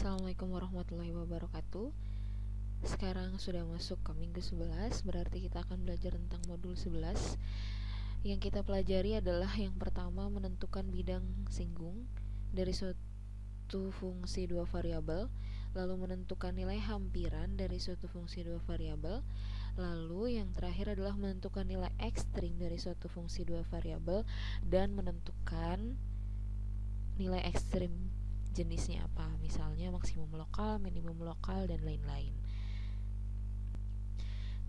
Assalamualaikum warahmatullahi wabarakatuh. Sekarang sudah masuk ke minggu 11, berarti kita akan belajar tentang modul 11. Yang kita pelajari adalah yang pertama, menentukan bidang singgung dari suatu fungsi dua variabel, lalu menentukan nilai hampiran dari suatu fungsi dua variabel, lalu yang terakhir adalah menentukan nilai ekstrim dari suatu fungsi dua variabel dan menentukan nilai ekstrim jenisnya apa, misalnya maksimum lokal, minimum lokal, dan lain-lain.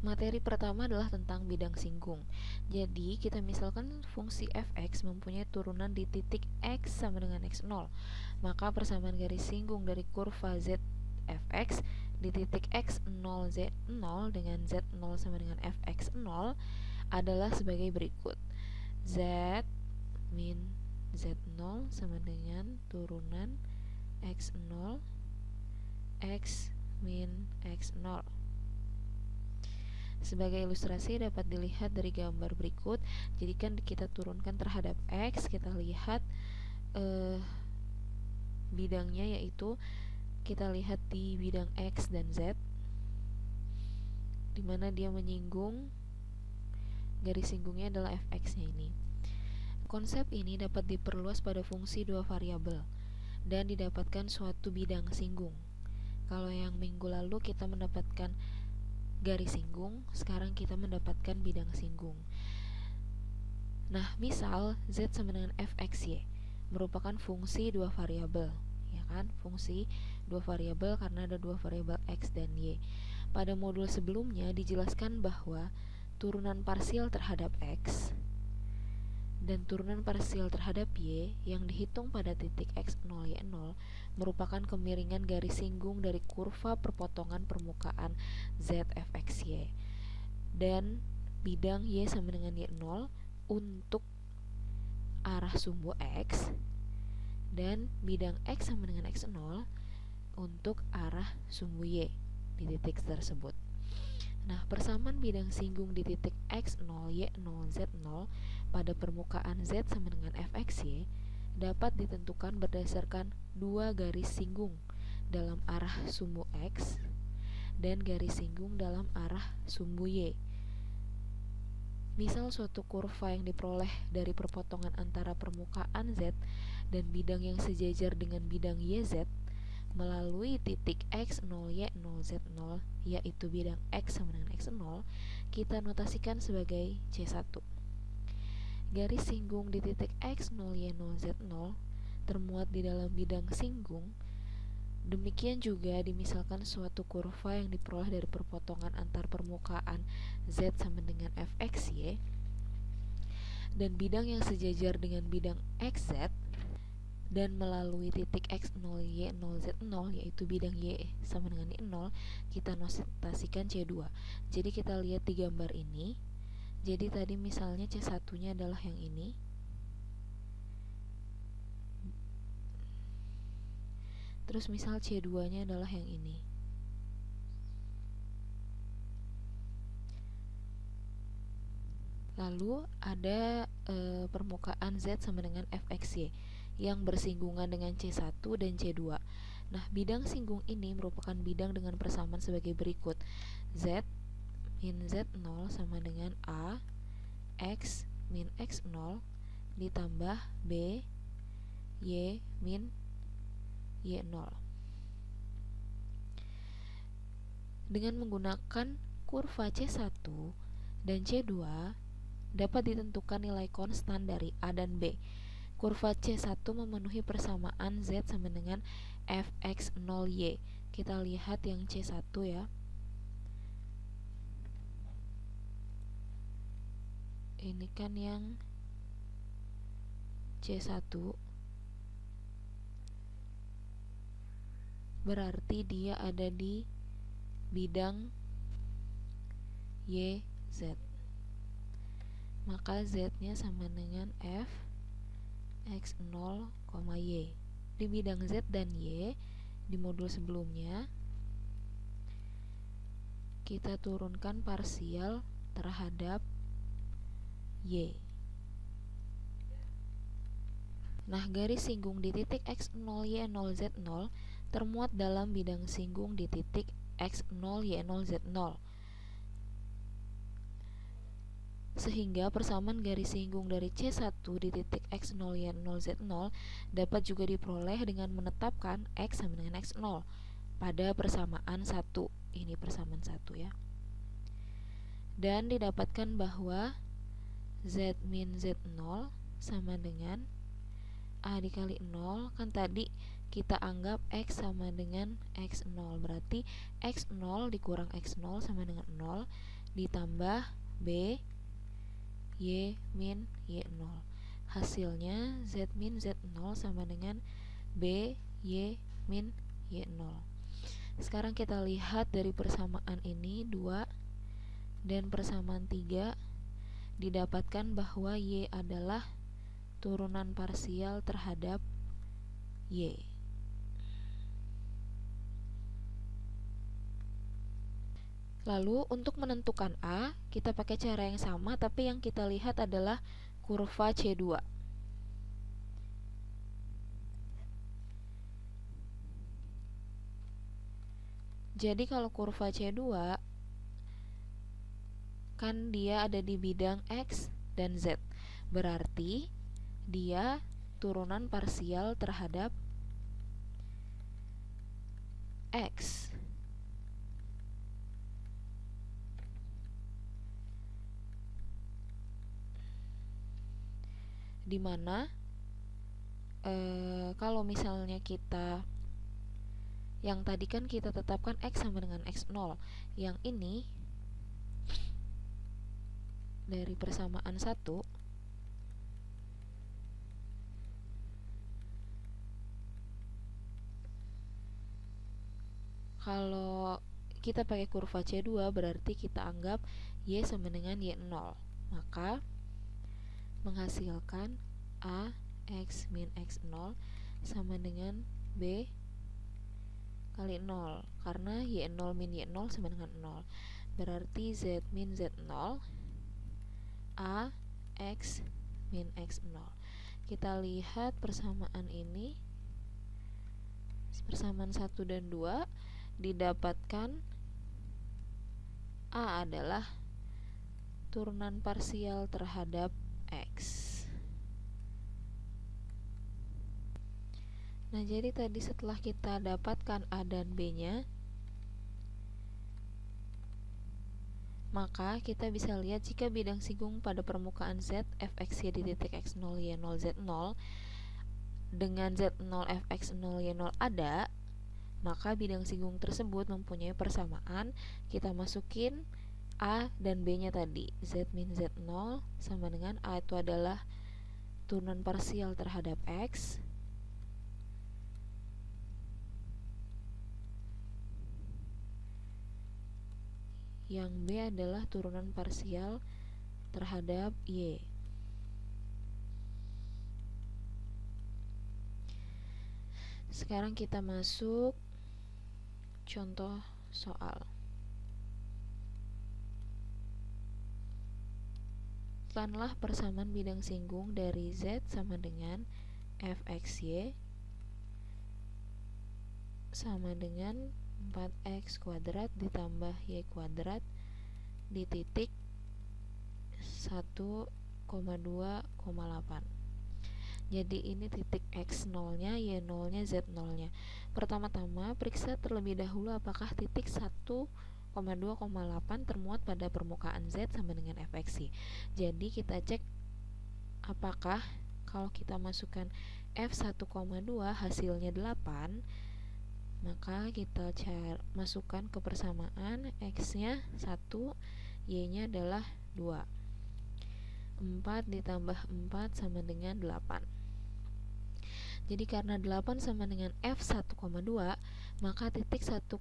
Materi pertama adalah tentang bidang singgung. Jadi kita misalkan fungsi fx mempunyai turunan di titik x sama dengan x0, maka persamaan garis singgung dari kurva z fx di titik x0 z0 dengan z0 sama dengan fx0 adalah sebagai berikut. Z min z0 sama dengan turunan x0 x min x0. Sebagai ilustrasi dapat dilihat dari gambar berikut. Jadi kan kita turunkan terhadap x, kita lihat bidangnya, yaitu kita lihat di bidang x dan z, dimana dia menyinggung, garis singgungnya adalah fx nya ini. Konsep ini dapat diperluas pada fungsi dua variabel dan didapatkan suatu bidang singgung. Kalau yang minggu lalu kita mendapatkan garis singgung, sekarang kita mendapatkan bidang singgung. Nah, misal z sama dengan fxy merupakan fungsi dua variabel, ya kan? Fungsi dua variabel karena ada dua variabel x dan y. Pada modul sebelumnya dijelaskan bahwa turunan parsial terhadap x dan turunan parsial terhadap y yang dihitung pada titik x0 y0 merupakan kemiringan garis singgung dari kurva perpotongan permukaan z fxy, dan bidang y sama dengan y0 untuk arah sumbu x dan bidang x sama dengan x0 untuk arah sumbu y di titik tersebut. Nah, persamaan bidang singgung di titik x0, y0, z0 pada permukaan z sama dengan fxy dapat ditentukan berdasarkan dua garis singgung dalam arah sumbu x dan garis singgung dalam arah sumbu y. Misal suatu kurva yang diperoleh dari perpotongan antara permukaan z dan bidang yang sejajar dengan bidang yz melalui titik x0, y0, z0, yaitu bidang x sama dengan x0, kita notasikan sebagai C1. Garis singgung di titik x0, y0, z0 termuat di dalam bidang singgung. Demikian juga dimisalkan suatu kurva yang diperoleh dari perpotongan antar permukaan z sama dengan fxy dan bidang yang sejajar dengan bidang xz dan melalui titik x0, y0, z0 yaitu bidang y sama dengan y0, kita notasikan C2. Jadi kita lihat di gambar ini. Jadi tadi misalnya C1 nya adalah yang ini, terus misal C2 nya adalah yang ini. Lalu ada permukaan z sama dengan fxy yang bersinggungan dengan C1 dan C2. Nah, bidang singgung ini merupakan bidang dengan persamaan sebagai berikut. Z min Z0 sama dengan A X min X0 ditambah B Y min Y0. Dengan menggunakan kurva C1 dan C2 dapat ditentukan nilai konstan dari A dan B. Kurva C1 memenuhi persamaan Z sama dengan fx0y. Kita lihat yang C1 ya. Ini kan yang C1. Berarti dia ada di bidang YZ. Maka Z-nya sama dengan f x0, y. Di bidang z dan y di modul sebelumnya kita turunkan parsial terhadap y. Nah, garis singgung di titik x0, y0, z0 termuat dalam bidang singgung di titik x0, y0, z0. Sehingga persamaan garis singgung dari C1 di titik x0, y0, z0 dapat juga diperoleh dengan menetapkan x sama dengan x0 pada persamaan 1. Ini persamaan 1 ya. Dan didapatkan bahwa z min z0 sama dengan A dikali 0. Kan tadi kita anggap x sama dengan x0, berarti x0 dikurang x0 sama dengan 0 ditambah b y min y0. Hasilnya z min z0 sama dengan b y min y0. Sekarang kita lihat dari persamaan ini 2 dan persamaan 3, didapatkan bahwa y adalah turunan parsial terhadap y. Lalu untuk menentukan A, kita pakai cara yang sama, tapi yang kita lihat adalah kurva C2. Jadi kalau kurva C2 kan dia ada di bidang X dan Z, berarti dia turunan parsial terhadap X. Dimana kalau misalnya kita yang tadi kan kita tetapkan X sama dengan X0, yang ini dari persamaan 1 kalau kita pakai kurva C2 berarti kita anggap Y sama dengan Y0, maka menghasilkan A X min X0 sama dengan B kali 0, karena Y0 min Y0 sama dengan 0, berarti Z min Z0 A X min X0. Kita lihat persamaan ini, persamaan 1 dan 2, didapatkan A adalah turunan parsial terhadap X. Nah, jadi tadi setelah kita dapatkan A dan B-nya, maka kita bisa lihat jika bidang singgung pada permukaan Z fxy di titik x0, y0, z0 dengan z0 fx0, y0 ada, maka bidang singgung tersebut mempunyai persamaan. Kita masukin A dan B nya tadi, Z min Z0 sama dengan A itu adalah turunan parsial terhadap X, yang B adalah turunan parsial terhadap Y. Sekarang kita masuk contoh soal. Lakukanlah persamaan bidang singgung dari Z sama dengan fxy sama dengan 4x kuadrat ditambah y kuadrat di titik 1,2,8. Jadi ini titik x0 nya, y0 nya, z0 nya. Pertama-tama periksa terlebih dahulu apakah titik 1,2,8 termuat pada permukaan z sama dengan fxy. Jadi kita cek apakah kalau kita masukkan f1,2 hasilnya 8, maka kita masukkan ke persamaan, x nya 1, y nya adalah 2. 4 ditambah 4 sama dengan 8. Jadi karena 8 sama dengan f1,2, maka titik 1,2,8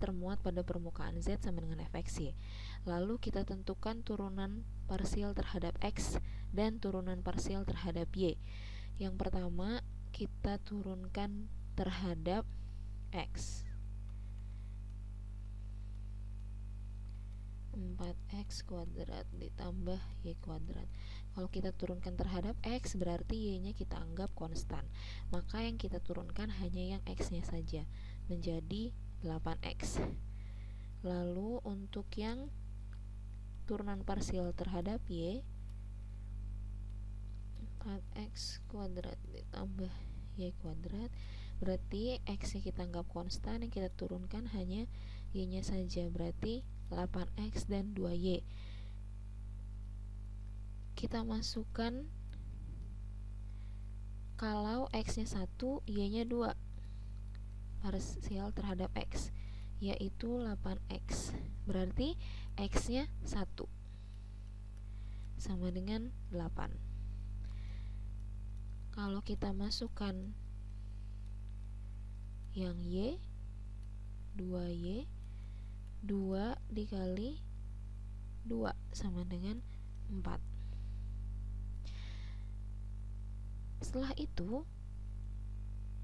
termuat pada permukaan z sama dengan fxy. Lalu kita tentukan turunan parsial terhadap x dan turunan parsial terhadap y. Yang pertama kita turunkan terhadap x. 4x kuadrat ditambah y kuadrat. Kalau kita turunkan terhadap x berarti y-nya kita anggap konstan. Maka yang kita turunkan hanya yang x-nya saja, menjadi 8x. Lalu untuk yang turunan parsial terhadap y, 4x kuadrat ditambah y kuadrat, berarti x-nya kita anggap konstan, yang kita turunkan hanya y-nya saja, berarti 8x dan 2y. Kita masukkan kalau x-nya 1, y-nya 2 parsial terhadap x, yaitu 8x. Berarti x-nya 1 sama dengan 8. Kalau kita masukkan yang y, 2y, 2 dikali 2 sama dengan 4. Setelah itu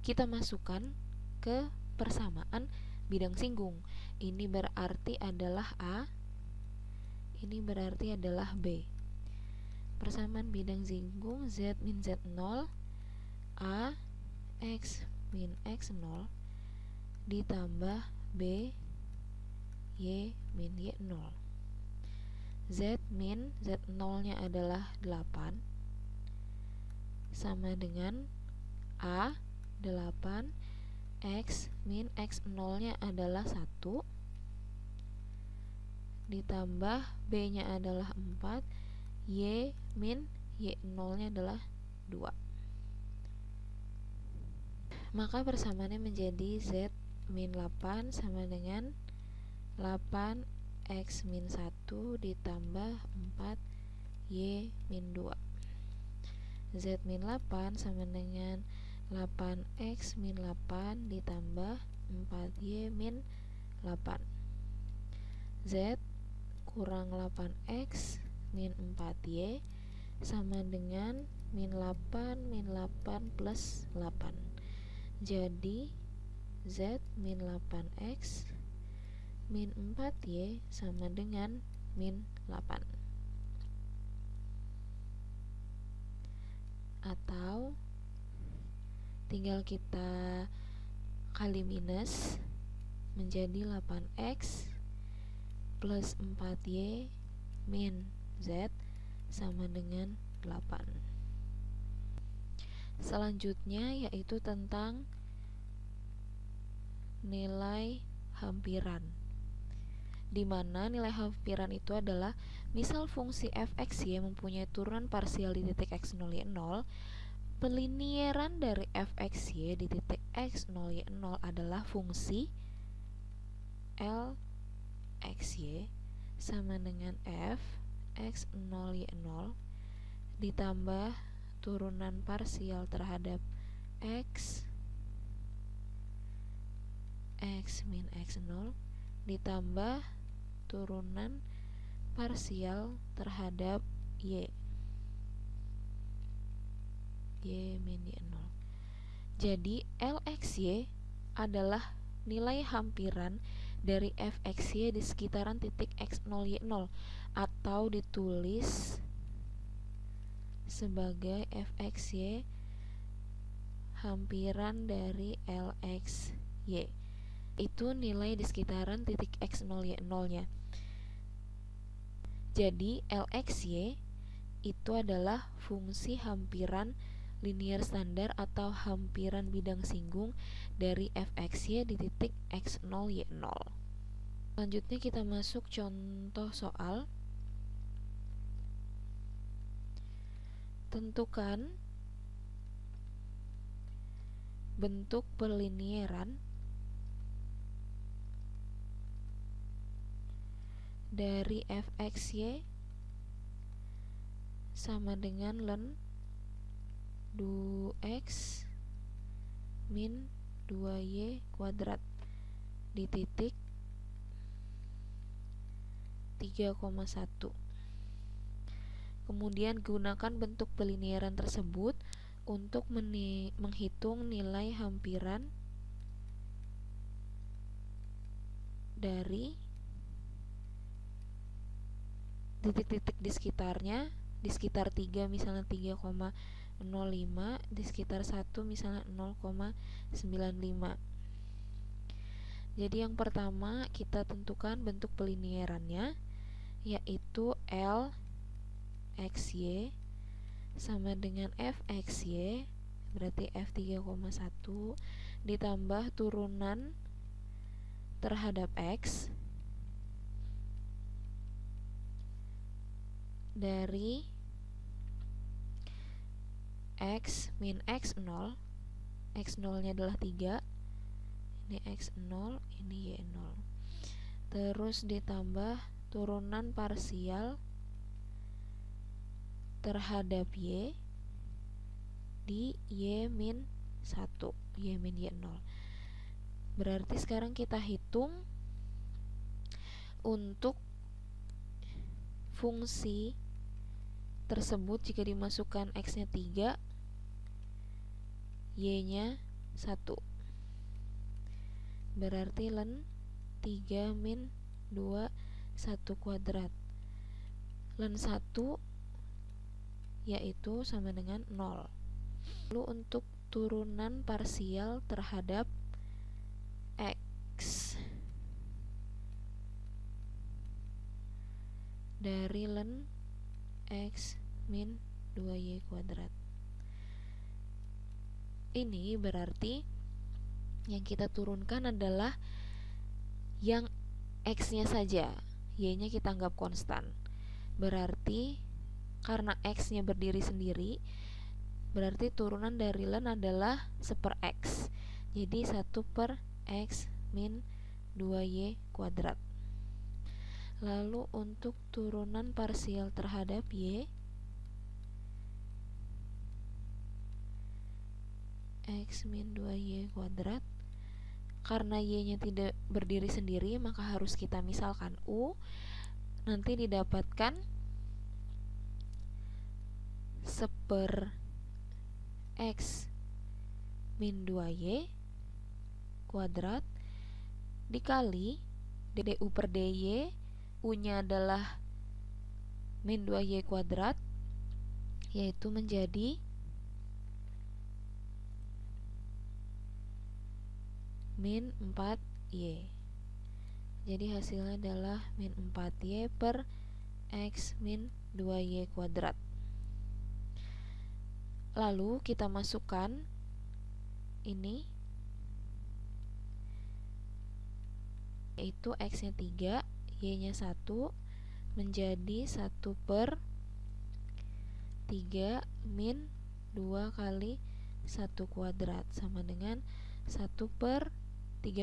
kita masukkan ke persamaan bidang singgung. Ini berarti adalah A, ini berarti adalah B. Persamaan bidang singgung Z min Z0 A X min X0 ditambah B Y min Y0. Z min Z0 nya adalah 8 sama dengan A 8, X min X0 nya adalah 1 ditambah B nya adalah 4, Y min Y0 nya adalah 2. Maka persamaannya menjadi Z min 8 sama dengan 8 X min 1 ditambah 4 Y min 2. Z min 8 sama dengan 8x min 8 ditambah 4y min 8. Z kurang 8x min 4y sama dengan min 8 min 8 plus 8. Jadi Z min 8x min 4y sama dengan min 8. Atau tinggal kita kali minus menjadi 8x plus 4y min z sama dengan 8. Selanjutnya yaitu tentang nilai hampiran, di mana nilai hampiran itu adalah misal fungsi f(x, y) mempunyai turunan parsial di titik x0, y0, pelinieran dari f(x, y) di titik x0, y0 adalah fungsi L(x, y) sama dengan f x0, y0 ditambah turunan parsial terhadap x min x0 ditambah turunan parsial terhadap y min y0. Jadi Lxy adalah nilai hampiran dari fxy di sekitaran titik x0, y0, atau ditulis sebagai fxy hampiran dari Lxy. Itu nilai di sekitaran titik x0, y0 nya. Jadi Lxy itu adalah fungsi hampiran linear standar atau hampiran bidang singgung dari fxy di titik x0, y0. Selanjutnya kita masuk contoh soal. Tentukan bentuk perlinieran dari fxy sama dengan ln 2x min 2y kuadrat di titik 3,1. Kemudian gunakan bentuk pelinieran tersebut untuk menghitung nilai hampiran dari titik-titik di sekitarnya, di sekitar 3 misalnya 3,05, di sekitar 1 misalnya 0,95. Jadi yang pertama kita tentukan bentuk pelinearannya, yaitu L XY sama dengan Fxy, berarti F 3,1 ditambah turunan terhadap X dari X min X0. X0 nya adalah 3, ini X0, ini Y0, terus ditambah turunan parsial terhadap Y di Y min 1, Y min Y0. Berarti sekarang kita hitung untuk fungsi tersebut jika dimasukkan X nya 3, Y nya 1, berarti len 3 min 2 1 kuadrat. Len 1 yaitu sama dengan 0. Lalu untuk turunan parsial terhadap X dari len X min 2Y kuadrat. Ini berarti yang kita turunkan adalah yang X nya saja, Y nya kita anggap konstan. Berarti karena X nya berdiri sendiri, berarti turunan dari len adalah 1/X. Jadi 1/X min 2Y kuadrat. Lalu untuk turunan parsial terhadap Y, X min 2Y kuadrat, karena Y nya tidak berdiri sendiri maka harus kita misalkan U, nanti didapatkan 1/X min 2Y kuadrat dikali du per dy, U nya adalah min 2Y kuadrat, yaitu menjadi min 4Y. Jadi hasilnya adalah min 4Y per X min 2Y kuadrat. Lalu kita masukkan ini, yaitu X nya 3, Y nya 1, menjadi 1/3 min 2 kali 1 kuadrat sama dengan 1/3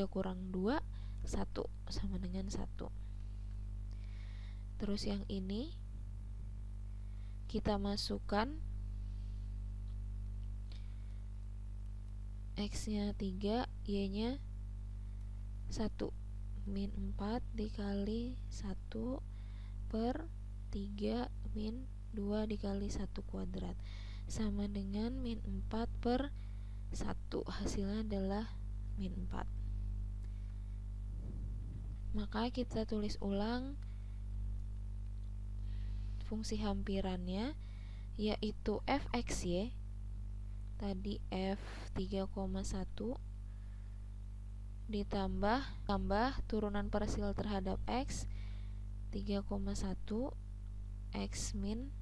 kurang 2, 1 sama dengan 1. Terus yang ini kita masukkan X nya 3, Y nya 1, min 4 dikali 1/3 min 2 dikali 1 kuadrat sama dengan min 4/1. Hasilnya adalah min 4. Maka kita tulis ulang fungsi hampirannya, yaitu Fxy tadi F 3,1 ditambah turunan parsial terhadap X 3,1 X min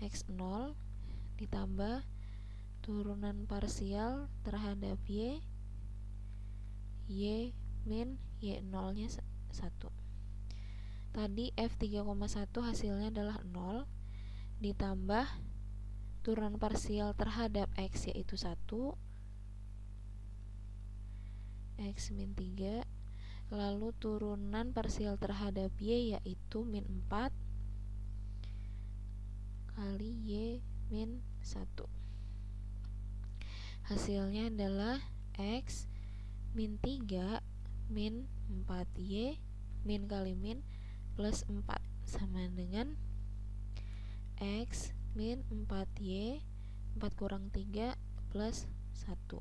X0 ditambah turunan parsial terhadap Y min Y0 nya 1. Tadi F 3,1 hasilnya adalah 0 ditambah turunan parsial terhadap X yaitu 1, X min 3, lalu turunan parsial terhadap Y yaitu min 4 kali Y min 1. Hasilnya adalah X min 3 min 4Y min kali min plus 4 sama dengan X min 4Y 4 kurang 3 plus 1.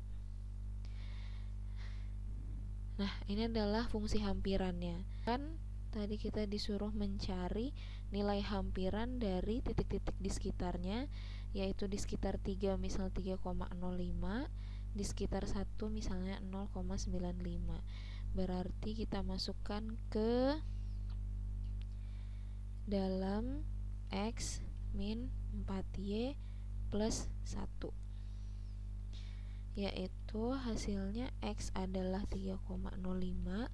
Nah, ini adalah fungsi hampirannya. Kan tadi kita disuruh mencari nilai hampiran dari titik-titik di sekitarnya, yaitu di sekitar 3 misal 3,05, di sekitar 1 misalnya 0,95. Berarti kita masukkan ke dalam X min 4Y plus 1, yaitu hasilnya X adalah 3,05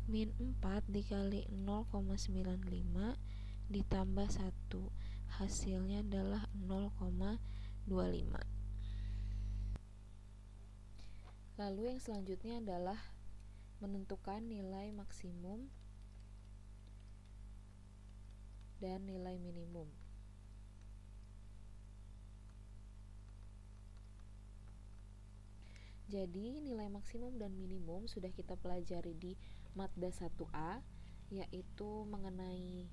min 4 dikali 0,95 ditambah 1, hasilnya adalah 0,25. Lalu yang selanjutnya adalah menentukan nilai maksimum dan nilai minimum. Jadi nilai maksimum dan minimum sudah kita pelajari di Madda 1A, yaitu mengenai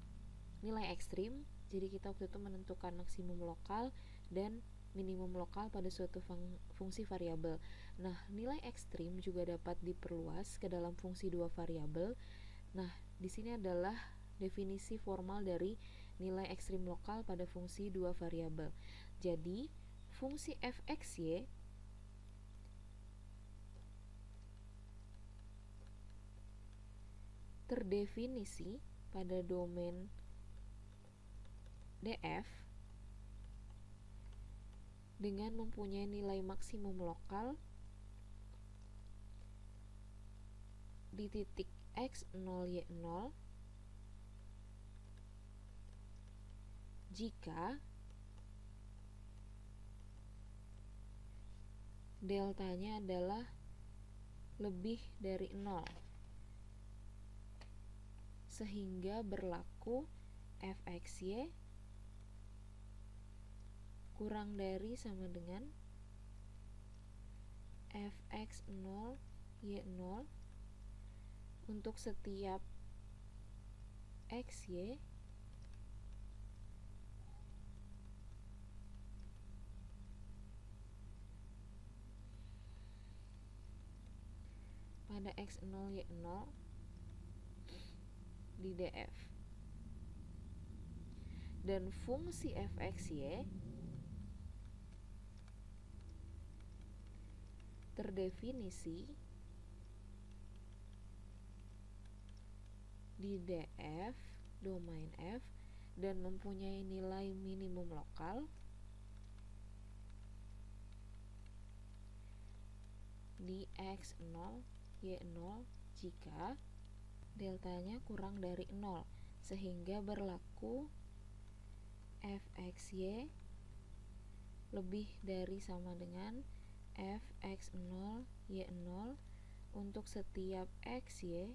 nilai ekstrim. Jadi kita waktu itu menentukan maksimum lokal dan minimum lokal pada suatu fungsi variabel. Nah, nilai ekstrim juga dapat diperluas ke dalam fungsi dua variabel. Nah, di sini adalah definisi formal dari nilai ekstrim lokal pada fungsi dua variabel. Jadi, fungsi fxy terdefinisi pada domain df dengan mempunyai nilai maksimum lokal di titik x0 y0 jika deltanya adalah lebih dari 0, sehingga berlaku fxy kurang dari sama dengan fx0 y0 untuk setiap xy pada x0 y0 di df. Dan fungsi fxy terdefinisi di df domain f dan mempunyai nilai minimum lokal di x0 y0 jika deltanya kurang dari 0, sehingga berlaku fxy lebih dari sama dengan fx0 y0 untuk setiap xy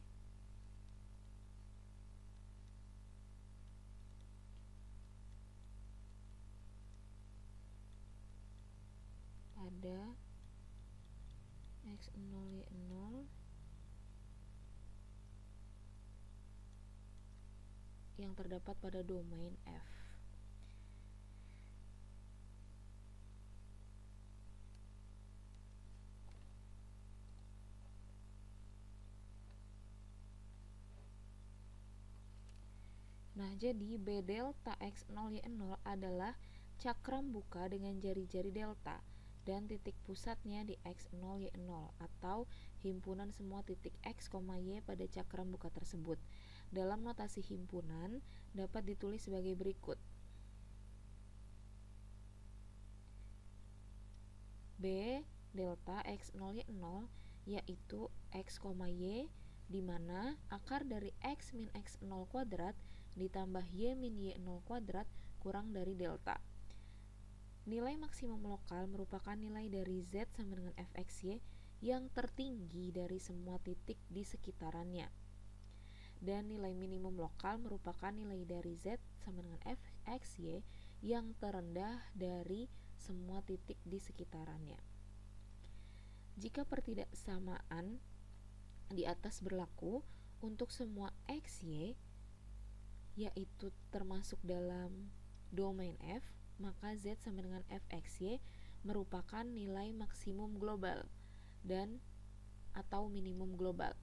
pada x0 y0 yang terdapat pada domain F. Nah, jadi B delta X0 Y0 adalah cakram buka dengan jari-jari delta dan titik pusatnya di X0 Y0 atau himpunan semua titik X, Y pada cakram buka tersebut. Dalam notasi himpunan dapat ditulis sebagai berikut. B delta X0 Y0 yaitu X, Y di mana akar dari X min X0 kuadrat ditambah Y min Y0 kuadrat kurang dari delta. Nilai maksimum lokal merupakan nilai dari Z sama dengan fxy yang tertinggi dari semua titik di sekitarannya. Dan nilai minimum lokal merupakan nilai dari Z sama dengan fxy yang terendah dari semua titik di sekitarannya. Jika pertidaksamaan di atas berlaku untuk semua xy, yaitu termasuk dalam domain F, maka Z sama dengan fxy merupakan nilai maksimum global dan atau minimum global.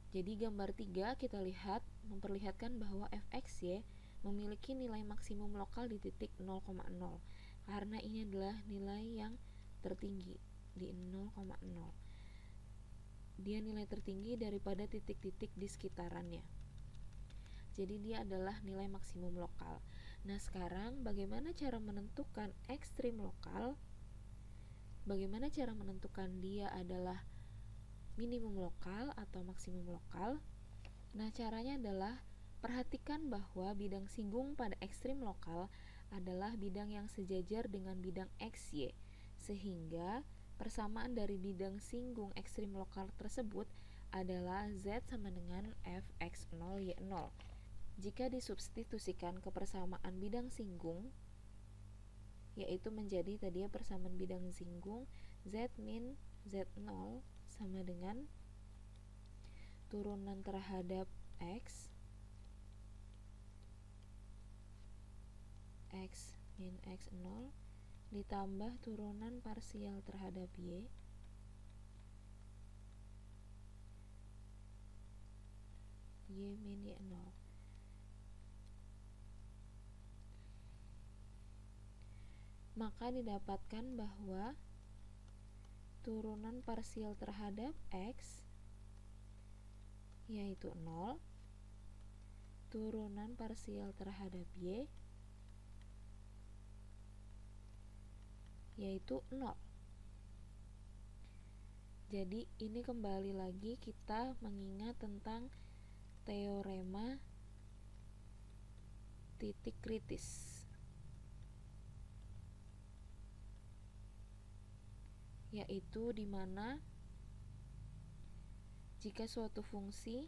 Jadi gambar 3 kita lihat memperlihatkan bahwa fxy memiliki nilai maksimum lokal di titik 0,0 karena ini adalah nilai yang tertinggi di 0,0. Dia nilai tertinggi daripada titik-titik di sekitarannya. Jadi dia adalah nilai maksimum lokal. Nah, sekarang bagaimana cara menentukan ekstrim lokal? Bagaimana cara menentukan dia adalah minimum lokal atau maksimum lokal? Nah, caranya adalah perhatikan bahwa bidang singgung pada ekstrim lokal adalah bidang yang sejajar dengan bidang XY, sehingga persamaan dari bidang singgung ekstrim lokal tersebut adalah Z sama dengan Fx0Y0. Jika disubstitusikan ke persamaan bidang singgung, yaitu menjadi tadi persamaan bidang singgung Z min Z0 sama dengan turunan terhadap X min X0 ditambah turunan parsial terhadap Y min Y0. Maka didapatkan bahwa turunan parsial terhadap X yaitu 0, turunan parsial terhadap Y yaitu 0. Jadi ini kembali lagi kita mengingat tentang teorema titik kritis, yaitu di mana jika suatu fungsi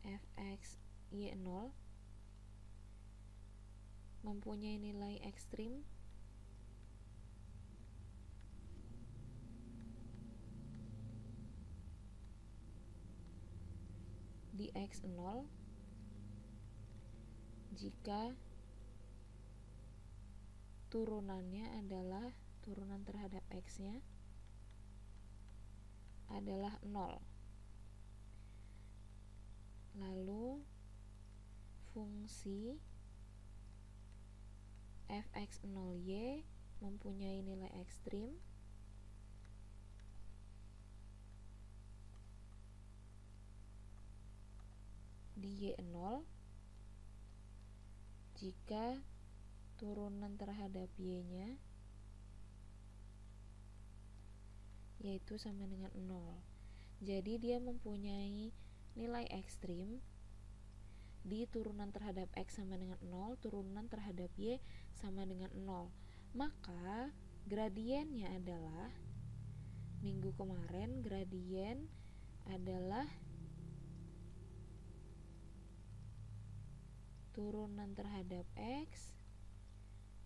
fx y0 mempunyai nilai ekstrim di x0 jika turunannya adalah turunan terhadap x-nya adalah 0. Lalu fungsi fx0y mempunyai nilai ekstrim di y0 jika turunan terhadap y-nya yaitu sama dengan 0. Jadi dia mempunyai nilai ekstrim di turunan terhadap x sama dengan 0, turunan terhadap y sama dengan 0. Maka gradiennya adalah, minggu kemarin gradien adalah turunan terhadap x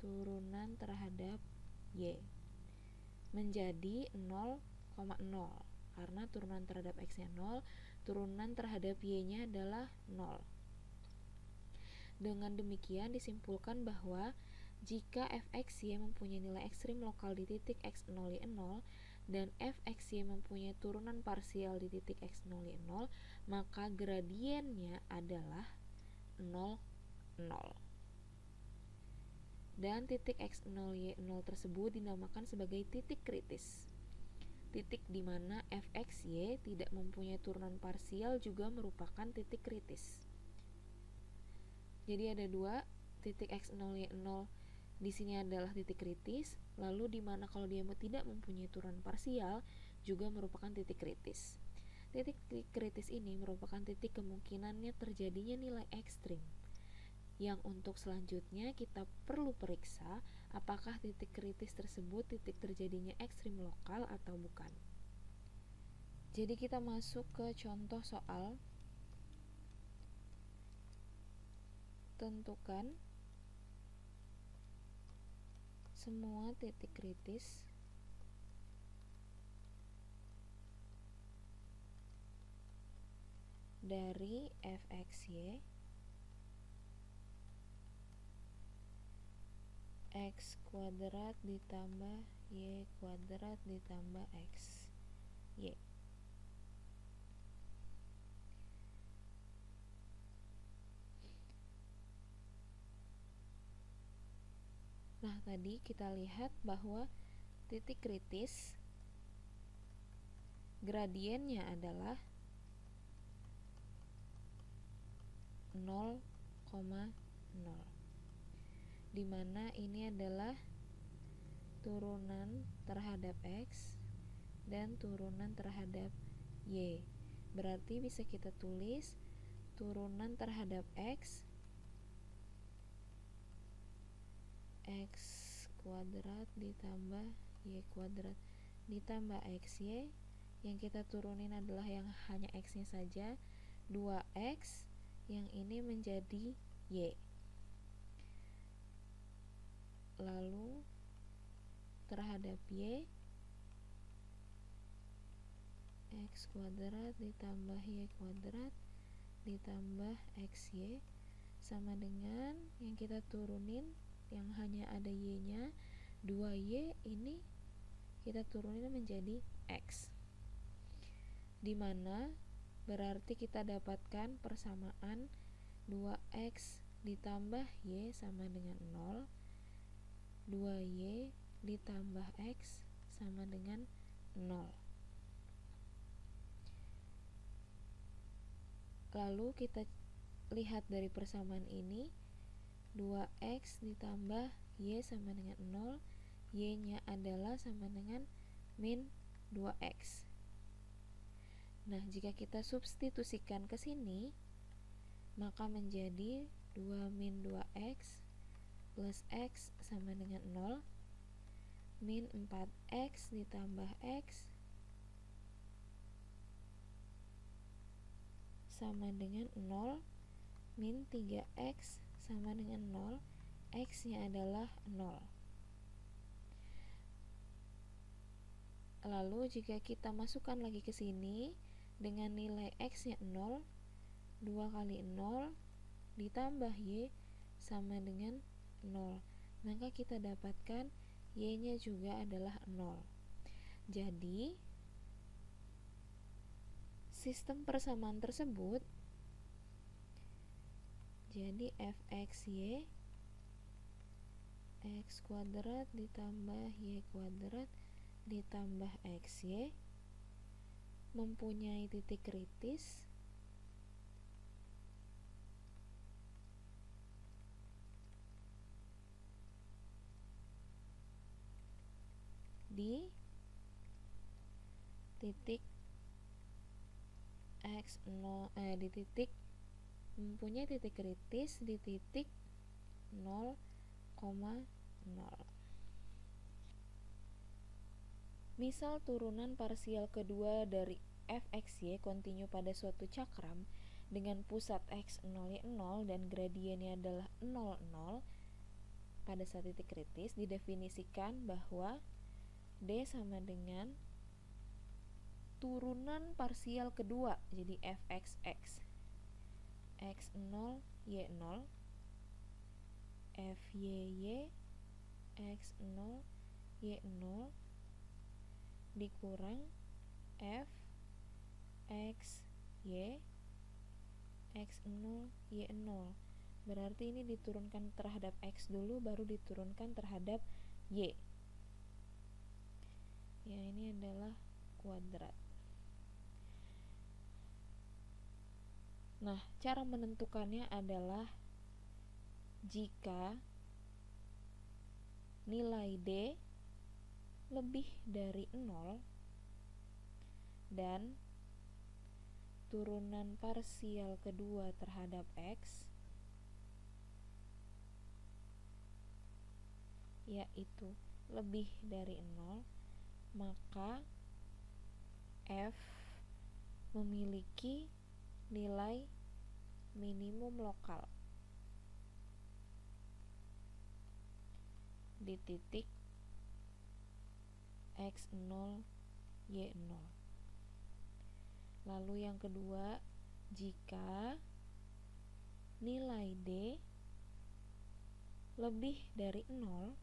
turunan terhadap y menjadi 0,0 karena turunan terhadap x-nya 0, turunan terhadap y-nya adalah 0. Dengan demikian disimpulkan bahwa jika fxy mempunyai nilai ekstrim lokal di titik x0, y0 dan fxy mempunyai turunan parsial di titik x0, y0, maka gradiennya adalah 0, 0. Dan titik x0, y0 tersebut dinamakan sebagai titik kritis. Titik di mana fxy tidak mempunyai turunan parsial juga merupakan titik kritis. Jadi ada dua, titik x0, y0 di sini adalah titik kritis, lalu di mana kalau dia tidak mempunyai turunan parsial juga merupakan titik kritis. Titik kritis ini merupakan titik kemungkinannya terjadinya nilai ekstrim, yang untuk selanjutnya kita perlu periksa apakah titik kritis tersebut titik terjadinya ekstrim lokal atau bukan. Jadi kita masuk ke contoh soal. Tentukan semua titik kritis dari fxy x kuadrat ditambah Y kuadrat ditambah X Y. Nah, tadi kita lihat bahwa titik kritis gradiennya adalah 0,0, dimana ini adalah turunan terhadap X dan turunan terhadap Y. Berarti bisa kita tulis turunan terhadap X kuadrat ditambah Y kuadrat ditambah XY. Yang kita turunin adalah yang hanya X-nya saja, 2X, yang ini menjadi Y. Lalu terhadap Y, X kuadrat ditambah Y kuadrat ditambah XY sama dengan yang kita turunin yang hanya ada Y-nya, 2Y, ini kita turunin menjadi X, dimana berarti kita dapatkan persamaan 2X ditambah Y sama dengan 0, 2Y ditambah X sama dengan 0. Lalu kita lihat dari persamaan ini, 2X ditambah Y sama dengan 0, Y-nya adalah sama dengan min 2X. Nah, jika kita substitusikan ke sini, maka menjadi 2 min 2X plus X sama dengan 0, min 4X ditambah X sama dengan 0, min 3X sama dengan 0, X-nya adalah 0. Lalu jika kita masukkan lagi ke sini dengan nilai X-nya 0, 2 kali 0 ditambah Y sama dengan 0, maka kita dapatkan Y-nya juga adalah 0. Jadi sistem persamaan tersebut jadi fxy X kuadrat ditambah Y kuadrat ditambah XY mempunyai titik kritis di titik X0 di titik mempunyai titik kritis di titik 0,0. Misal turunan parsial kedua dari fxy kontinu pada suatu cakram dengan pusat x0 y0 dan gradiennya adalah 0, 0 pada saat titik kritis, didefinisikan bahwa D sama dengan turunan parsial kedua, jadi fxx x0 y0 fyy x0 y0 dikurang f x y x0 y0. Berarti ini diturunkan terhadap x dulu, baru diturunkan terhadap y. Ya, ini adalah kuadrat. Nah, cara menentukannya adalah jika nilai D lebih dari 0 dan turunan parsial kedua terhadap X yaitu lebih dari 0, maka F memiliki nilai minimum lokal di titik X0 Y0. Lalu yang kedua, jika nilai D lebih dari 0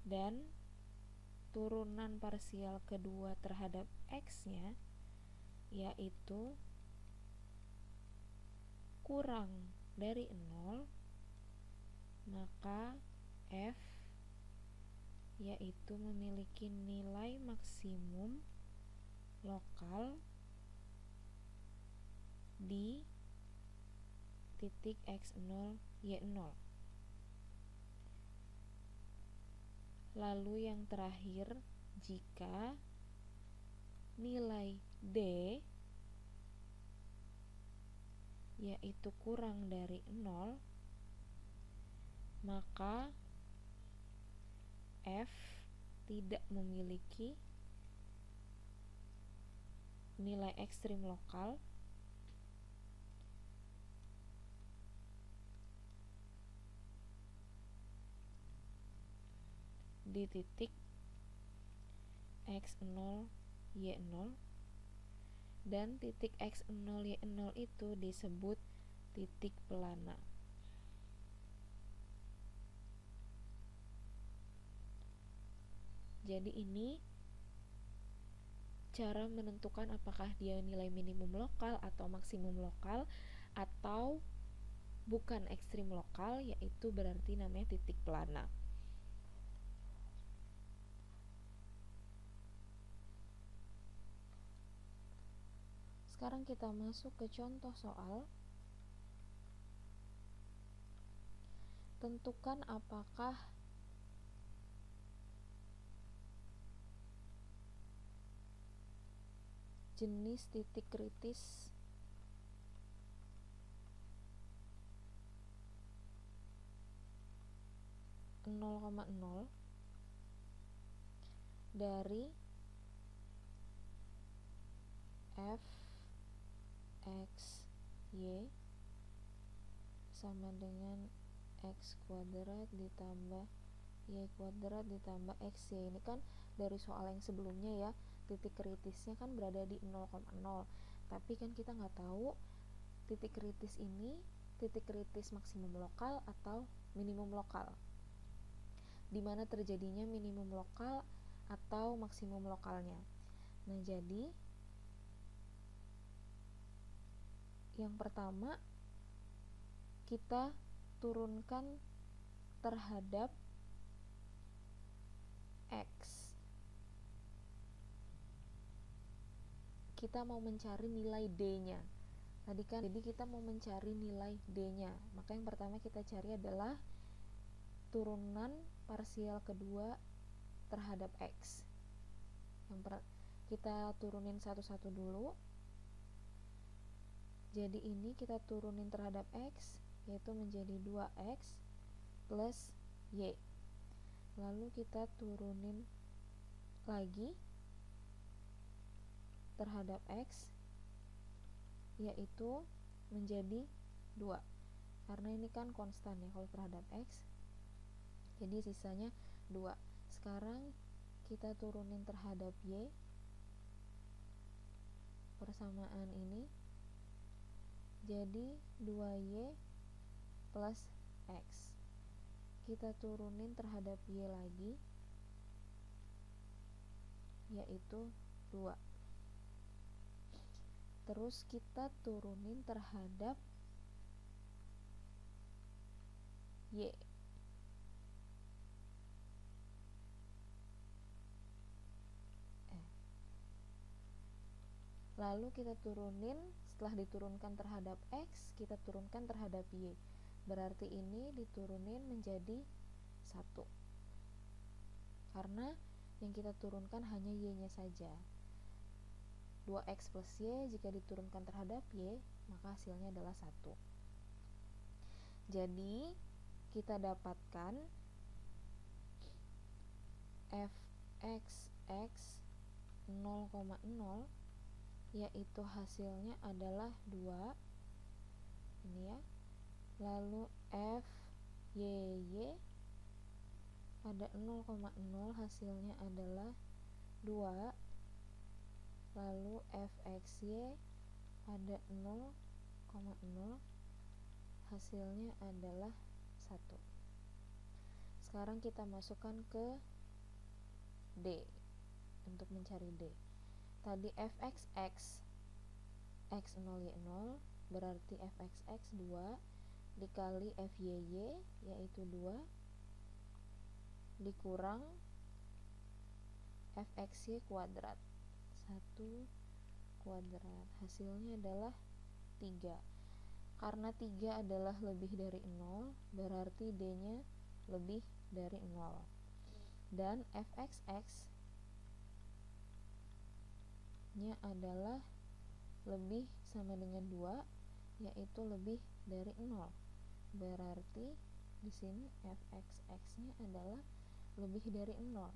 dan turunan parsial kedua terhadap x-nya yaitu kurang dari 0, maka f yaitu memiliki nilai maksimum lokal di titik x0, y0. Lalu yang terakhir, jika nilai D yaitu kurang dari 0, maka f tidak memiliki nilai ekstrim lokal di titik x0, y0, dan titik x0, y0 itu disebut titik pelana. Jadi ini cara menentukan apakah dia nilai minimum lokal atau maksimum lokal atau bukan ekstrim lokal, yaitu berarti namanya titik pelana. Sekarang kita masuk ke contoh soal. Tentukan apakah jenis titik kritis dari f x y sama dengan x kuadrat ditambah y kuadrat ditambah x y. Ini kan dari soal yang sebelumnya ya, titik kritisnya kan berada di 0,0, tapi kan kita nggak tahu titik kritis ini titik kritis maksimum lokal atau minimum lokal, di mana terjadinya minimum lokal atau maksimum lokalnya. Nah, jadi yang pertama kita turunkan terhadap x. Kita mau mencari nilai D-nya. Tadi kan, jadi kita mau mencari nilai D-nya. Maka yang pertama kita cari adalah turunan parsial kedua terhadap x. Kita turunin satu-satu dulu. Jadi ini kita turunin terhadap x, yaitu menjadi 2x plus y. Lalu kita turunin lagi terhadap x, yaitu menjadi 2. Karena ini kan konstan ya kalau terhadap x. Jadi sisanya 2. Sekarang kita turunin terhadap y. Persamaan ini jadi 2y plus x. Kita turunin terhadap y lagi, yaitu 2. Terus kita turunin terhadap y. Lalu kita turunin, setelah diturunkan terhadap x, kita turunkan terhadap y. Berarti ini diturunin menjadi 1. Karena yang kita turunkan hanya y-nya saja. 2x plus y jika diturunkan terhadap y, maka hasilnya adalah 1. Jadi kita dapatkan f(x)(x) 0,0 yaitu hasilnya adalah 2 ini ya. Lalu f y pada 0,0 hasilnya adalah 2. Lalu fxy pada 0,0 hasilnya adalah 1. Sekarang kita masukkan ke D, untuk mencari D. Tadi fxx x0 y0 berarti fxx 2 dikali fyy yaitu 2 dikurang fxy kuadrat 1 kuadrat, hasilnya adalah 3. Karena 3 adalah lebih dari 0 berarti D nya lebih dari 0 dan fxx nya adalah lebih sama dengan 2 yaitu lebih dari 0. Berarti di sini fxx-nya adalah lebih dari 0.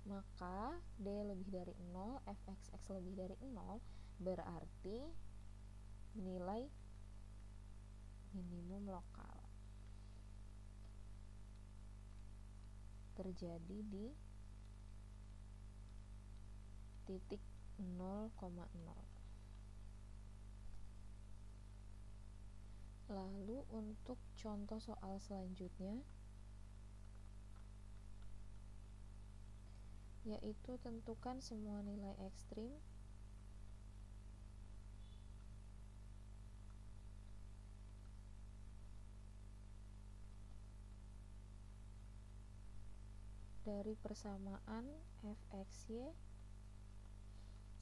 Maka D lebih dari 0, fxx lebih dari 0 berarti nilai minimum lokal terjadi di titik 0,0. Lalu untuk contoh soal selanjutnya, yaitu tentukan semua nilai ekstrim dari persamaan fxy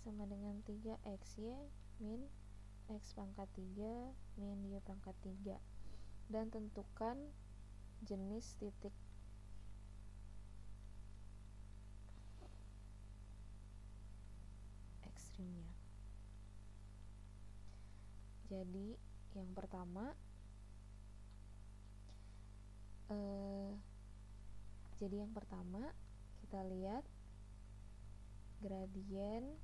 sama dengan 3xy min x pangkat 3 min y pangkat 3 dan tentukan jenis titik ekstrimnya. Jadi yang pertama kita lihat gradien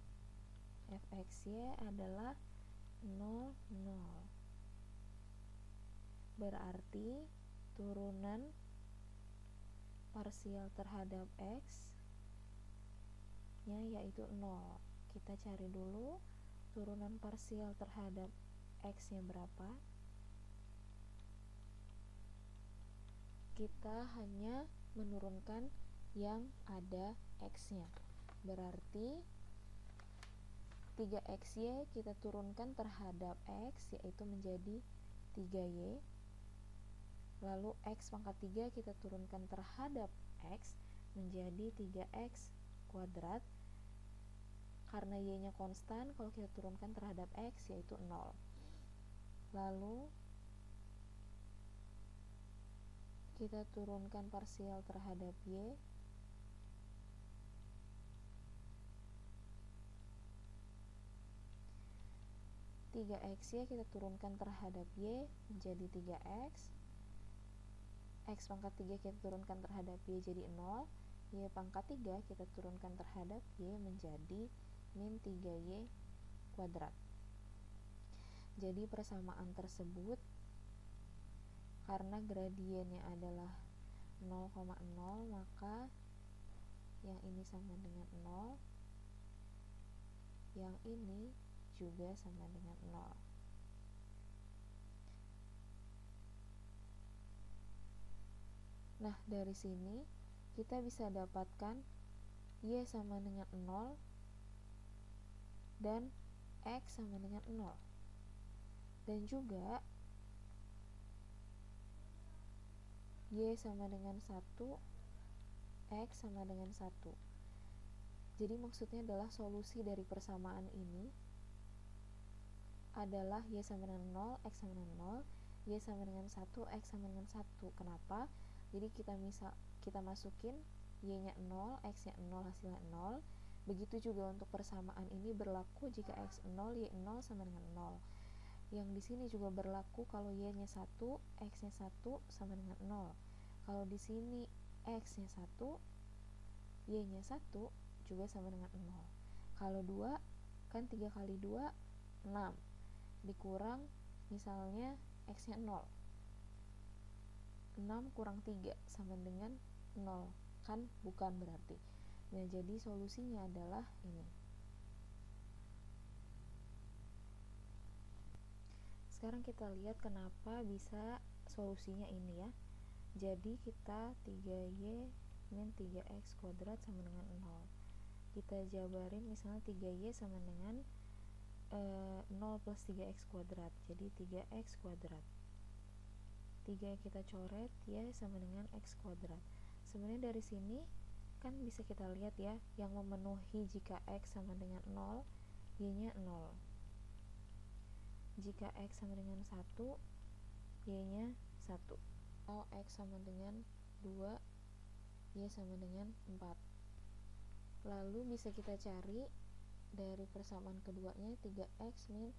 fxy adalah 0, 0. Berarti turunan parsial terhadap x nya yaitu 0. Kita cari dulu turunan parsial terhadap x nya berapa. Kita hanya menurunkan yang ada x nya. Berarti 3xy kita turunkan terhadap x yaitu menjadi 3y. Lalu x pangkat 3 kita turunkan terhadap x menjadi 3x kuadrat. Karena y nya konstan, kalau kita turunkan terhadap x yaitu 0. Lalu kita turunkan parsial terhadap y, tiga xy kita turunkan terhadap y menjadi 3x, x pangkat 3 kita turunkan terhadap y jadi 0, y pangkat 3 kita turunkan terhadap y menjadi min 3y kuadrat. Jadi persamaan tersebut karena gradiennya adalah 0,0 maka yang ini sama dengan 0, yang ini juga sama dengan 0. Nah, dari sini kita bisa dapatkan y sama dengan 0 dan x sama dengan 0. Dan juga y sama dengan 1, x sama dengan 1. Jadi maksudnya adalah solusi dari persamaan ini adalah y sama dengan 0, x sama dengan 0, y sama dengan 1, x sama dengan 1. Kenapa? Jadi kita masukin y-nya 0, x-nya 0, hasilnya 0. Begitu juga untuk persamaan ini berlaku jika x 0, y 0 sama dengan 0. Yang di sini juga berlaku kalau y-nya 1, x-nya 1 sama dengan 0. Kalau di sini x-nya 1, y-nya 1 juga sama dengan 0. Kalau 2, kan 3 kali 2, 6. Dikurang misalnya x-nya 0. 6 kurang 3 sama dengan 0. Kan bukan berarti. Nah, jadi solusinya adalah ini. Sekarang kita lihat kenapa bisa solusinya ini ya. Jadi kita 3y min 3x kuadrat sama dengan 0. Kita jabarin misalnya 3y sama dengan 0 plus 3x kuadrat, jadi 3x kuadrat. 3 kita coret, y sama dengan x kuadrat. Sebenarnya dari sini kan bisa kita lihat ya, yang memenuhi jika x sama dengan 0, y nya 0. Jika x sama dengan 1, y nya 1. Atau x sama dengan 2, y sama dengan 4. Lalu bisa kita cari dari persamaan keduanya, 3x min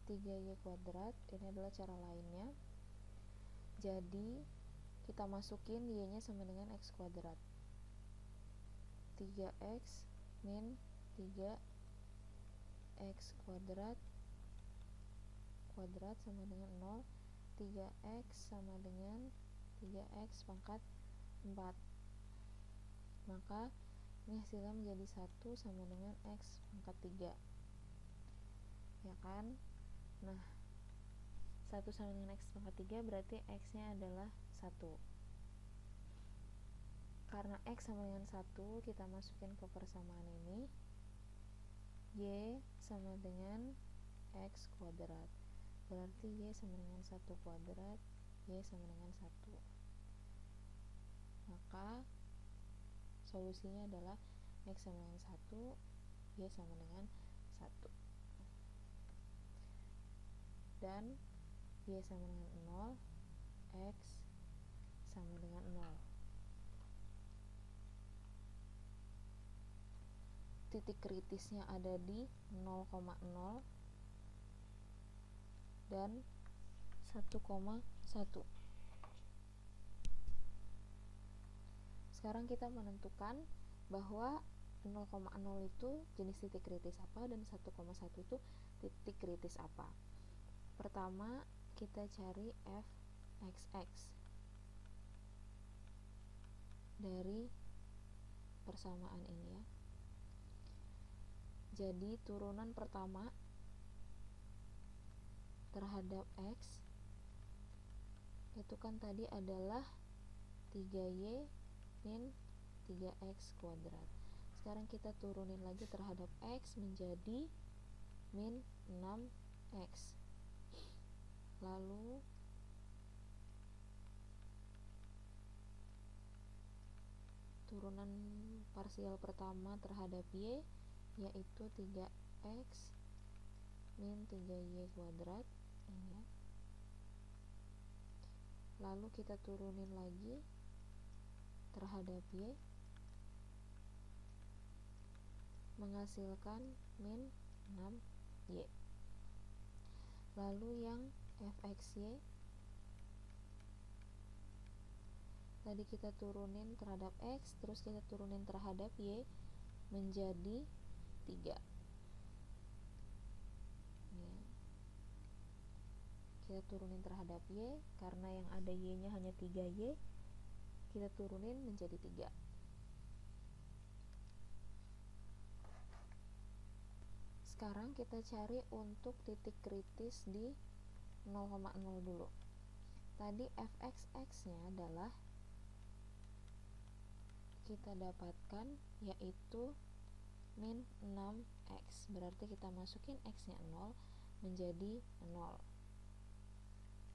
3y kuadrat. Ini adalah cara lainnya. Jadi kita masukin y nya sama dengan x kuadrat. 3x min 3x kuadrat sama dengan 0. 3x sama dengan 3x pangkat 4. Maka ini hasilnya menjadi 1 sama dengan x pangkat 3, ya kan? Nah, 1 sama dengan x pangkat 3 berarti x nya adalah 1. Karena x sama dengan 1, kita masukin ke persamaan ini, y sama dengan x kuadrat, berarti y sama dengan 1 kuadrat, y sama dengan 1. Maka solusinya adalah x sama dengan 1, y sama dengan 1. Dan y sama dengan 0, x sama dengan 0. Titik kritisnya ada di 0,0 dan 1,1. Sekarang kita menentukan bahwa 0,0 itu jenis titik kritis apa dan 1,1 itu titik kritis apa. Pertama, kita cari f(x)(x) dari persamaan ini ya. Jadi turunan pertama terhadap x itu kan tadi adalah 3y min 3x kuadrat. Sekarang kita turunin lagi terhadap x menjadi min 6x. Lalu turunan parsial pertama terhadap y yaitu 3x min 3y kuadrat ini ya. Lalu kita turunin lagi terhadap y menghasilkan min 6y. Lalu yang fxy tadi kita turunin terhadap x, terus kita turunin terhadap y menjadi 3 ya. Kita turunin terhadap y, karena yang ada y nya hanya 3y, kita turunin menjadi 3. Sekarang kita cari untuk titik kritis di 0,0 dulu. Tadi fxx nya adalah kita dapatkan yaitu min 6x, berarti kita masukin x nya 0 menjadi 0.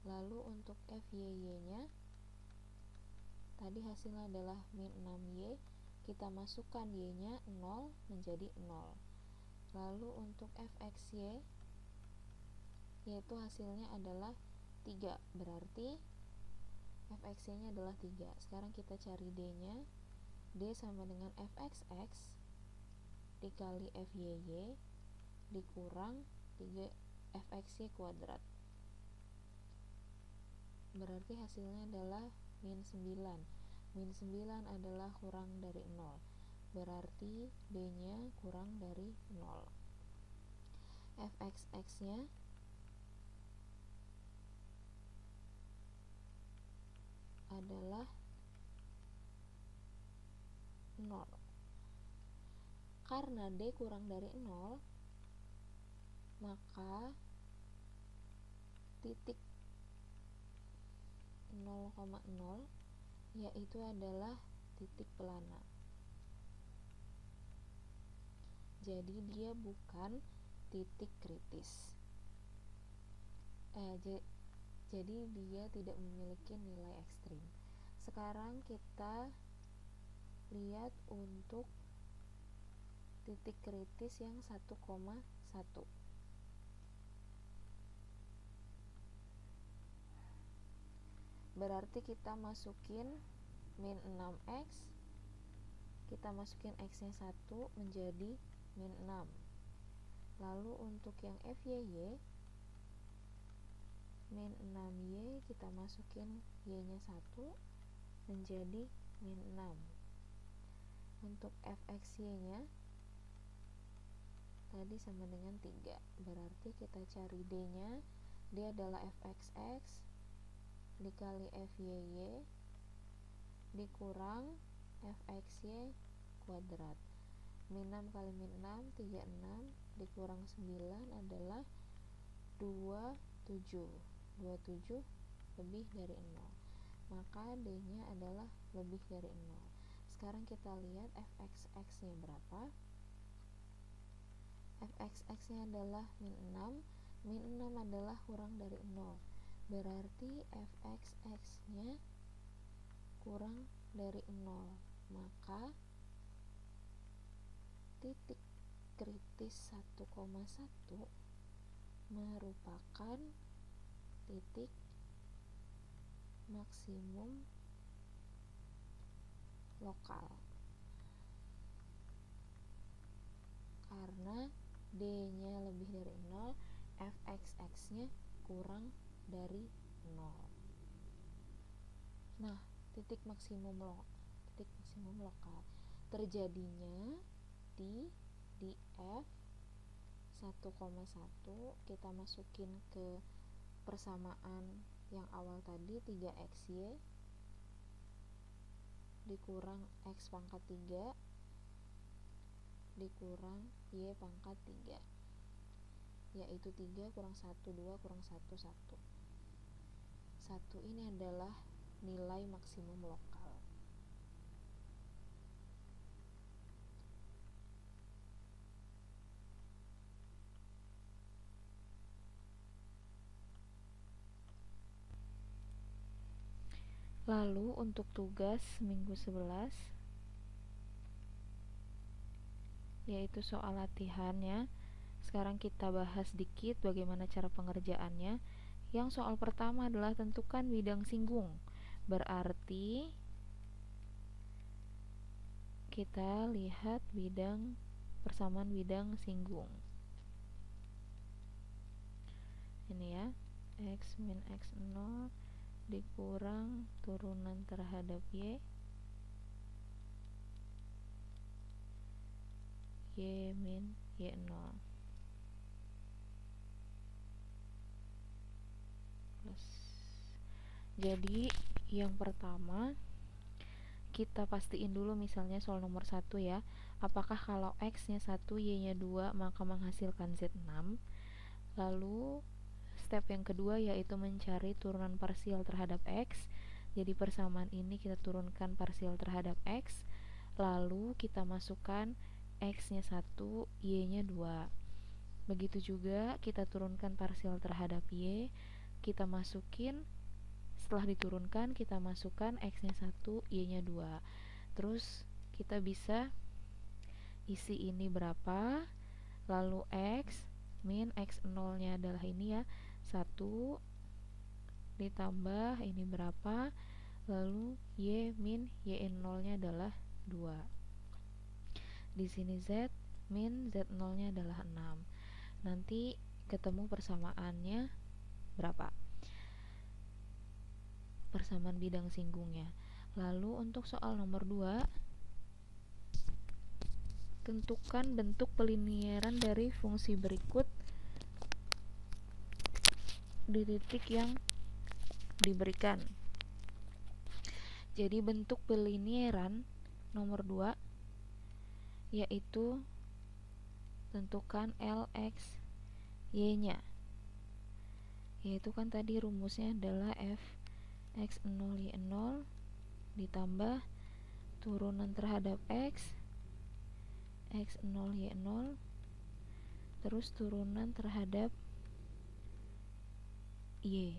Lalu untuk fyy nya tadi hasilnya adalah min 6y, kita masukkan y nya 0 menjadi 0. Lalu untuk fxy yaitu hasilnya adalah 3, berarti fxy nya adalah 3. Sekarang kita cari d nya. D sama dengan fxx dikali fyy dikurang 3 fxy kuadrat, berarti hasilnya adalah min 9. Min 9 adalah kurang dari 0, berarti D nya kurang dari 0. fxx nya adalah 0. Karena D kurang dari 0, maka titik 0,0 yaitu adalah titik pelana. Jadi dia bukan titik kritis. Jadi dia tidak memiliki nilai ekstrim. Sekarang kita lihat untuk titik kritis yang 1,1. Berarti kita masukin min 6x, kita masukin x-nya 1 menjadi min 6. Lalu untuk yang FYY min 6y, kita masukin y-nya 1 menjadi min 6. Untuk fxy-nya tadi sama dengan 3. Berarti kita cari d-nya, dia adalah fxx dikali fyy dikurang fxy kuadrat. Min 6 kali min 6, 36, dikurang 9 adalah 27. 27 lebih dari 0. Maka D-nya adalah lebih dari 0. Sekarang kita lihat fxx-nya berapa. Fxx-nya adalah min 6. Min 6 adalah kurang dari 0. Berarti fxx-nya kurang dari 0. Maka titik kritis 1,1 merupakan titik maksimum lokal karena D-nya lebih dari 0, fxx-nya kurang dari 0. Nah, titik maksimum lokal terjadinya di F 1,1. Kita masukin ke persamaan yang awal tadi, 3xy dikurang x pangkat 3 dikurang y pangkat 3, yaitu 3 kurang 1, 2 kurang 1, 1. 1 ini adalah nilai maksimum lokal. Lalu untuk tugas minggu 11 yaitu soal latihannya. Sekarang kita bahas sedikit bagaimana cara pengerjaannya. Yang soal pertama adalah tentukan bidang singgung. Berarti kita lihat persamaan bidang singgung. Ini ya, x min x0 dikurang turunan terhadap y min y0 plus. Jadi yang pertama kita pastiin dulu, misalnya soal nomor 1 ya, apakah kalau x nya 1 y nya 2 maka menghasilkan z6. Lalu step yang kedua yaitu mencari turunan parsial terhadap x. Jadi persamaan ini kita turunkan parsial terhadap x, lalu kita masukkan x nya 1, y nya 2. Begitu juga kita turunkan parsial terhadap y, kita masukin, setelah diturunkan kita masukkan x nya 1, y nya 2. Terus kita bisa isi ini berapa, lalu x min x0 nya adalah ini ya, 1 ditambah ini berapa, lalu y min y0 nya adalah 2. Di sini z min z0 nya adalah 6. Nanti ketemu persamaannya berapa, persamaan bidang singgungnya. Lalu untuk soal nomor 2, tentukan bentuk pelinearan dari fungsi berikut di titik yang diberikan. Jadi bentuk pelinearan nomor 2 yaitu tentukan Lx y-nya, yaitu kan tadi rumusnya adalah f x0 y0 ditambah turunan terhadap X 0, Y 0, terus turunan terhadap Y.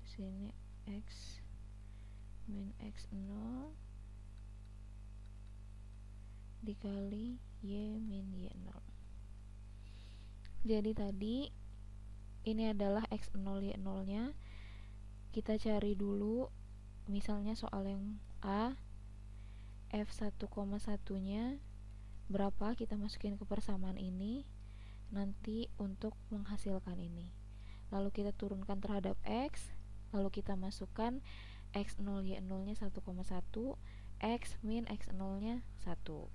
Sini X min X 0 dikali Y min Y 0. Jadi tadi ini adalah X 0 Y 0 nya. Kita cari dulu, misalnya soal yang A, F1,1 nya berapa, kita masukin ke persamaan ini nanti untuk menghasilkan ini. Lalu kita turunkan terhadap X, lalu kita masukkan X0 Y0 nya 1,1, X min X0 nya 1.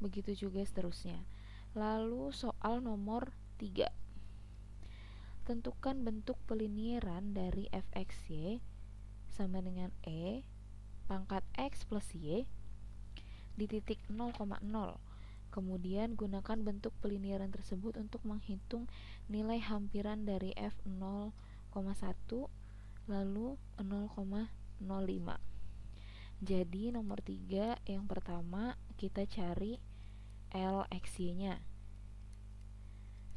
Begitu juga seterusnya. Lalu soal nomor 3. Tentukan bentuk pelinieran dari fxy sama dengan E pangkat X plus Y di titik 0,0. Kemudian gunakan bentuk pelinieran tersebut untuk menghitung nilai hampiran dari F0,1 lalu 0,05. Jadi nomor 3 yang pertama kita cari LXY nya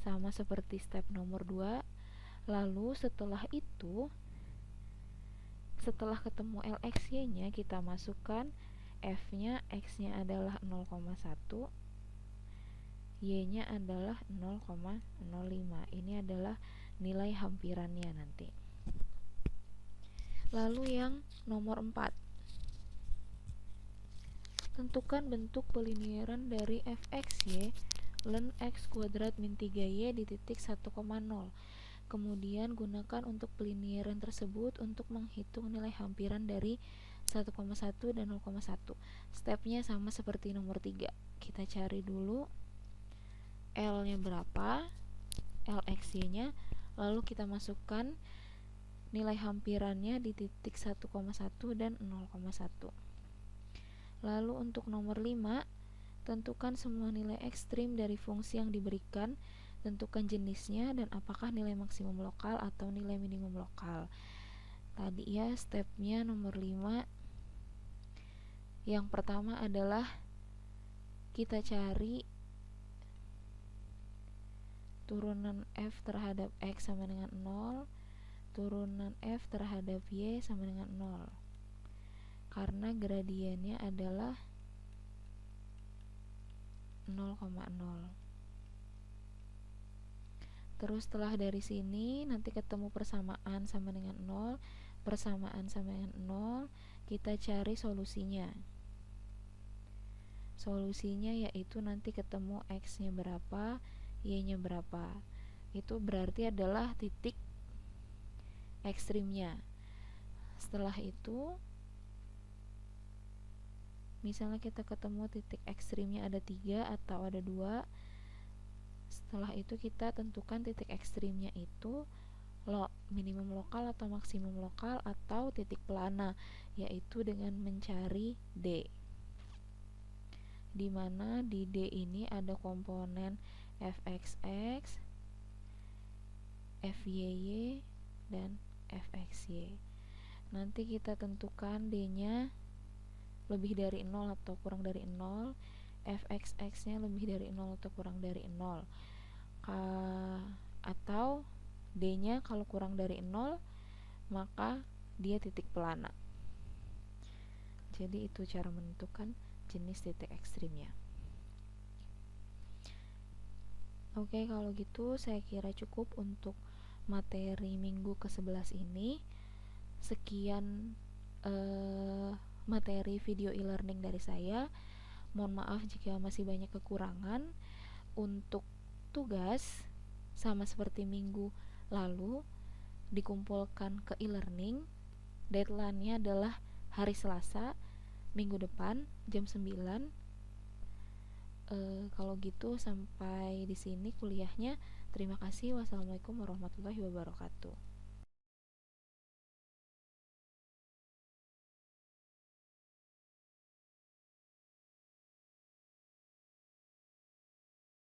sama seperti step nomor 2. Lalu setelah itu, setelah ketemu LXY nya kita masukkan F nya, X nya adalah 0,1, Y nya adalah 0,05. Ini adalah nilai hampirannya nanti. Lalu yang nomor 4, tentukan bentuk pelinieran dari fxy ln x kuadrat min 3y di titik 1,0. Kemudian gunakan untuk pelinieran tersebut untuk menghitung nilai hampiran dari 1,1 dan 0,1. Stepnya sama seperti nomor 3. Kita cari dulu L nya berapa, LXY nya, lalu kita masukkan nilai hampirannya di titik 1,1 dan 0,1. Lalu untuk nomor 5, tentukan semua nilai ekstrim dari fungsi yang diberikan, tentukan jenisnya dan apakah nilai maksimum lokal atau nilai minimum lokal. Tadi ya stepnya nomor 5. Yang pertama adalah kita cari turunan F terhadap X sama dengan 0, turunan F terhadap Y sama dengan 0. Karena gradiennya adalah 0,0. Terus setelah dari sini nanti ketemu persamaan sama dengan 0, persamaan sama dengan 0, kita cari solusinya. Solusinya yaitu nanti ketemu X nya berapa, Y nya berapa. Itu berarti adalah titik ekstrimnya. Setelah itu misalnya kita ketemu titik ekstrimnya ada 3 atau ada 2. Setelah itu kita tentukan titik ekstrimnya itu minimum lokal atau maksimum lokal atau titik pelana, yaitu dengan mencari D, dimana di D ini ada komponen fxx, fyy, dan fxy. Nanti kita tentukan D nya lebih dari 0 atau kurang dari 0, fxx nya lebih dari 0 atau kurang dari 0, atau D nya kalau kurang dari 0 maka dia titik pelana. Jadi itu cara menentukan jenis titik ekstrimnya. Oke, kalau gitu saya kira cukup untuk materi minggu ke-11 ini. Sekian materi video e-learning dari saya. Mohon maaf jika masih banyak kekurangan. Untuk tugas sama seperti minggu lalu dikumpulkan ke e-learning. Deadline-nya adalah hari Selasa minggu depan jam 9. Kalau gitu sampai di sini kuliahnya. Terima kasih. Wassalamualaikum warahmatullahi wabarakatuh.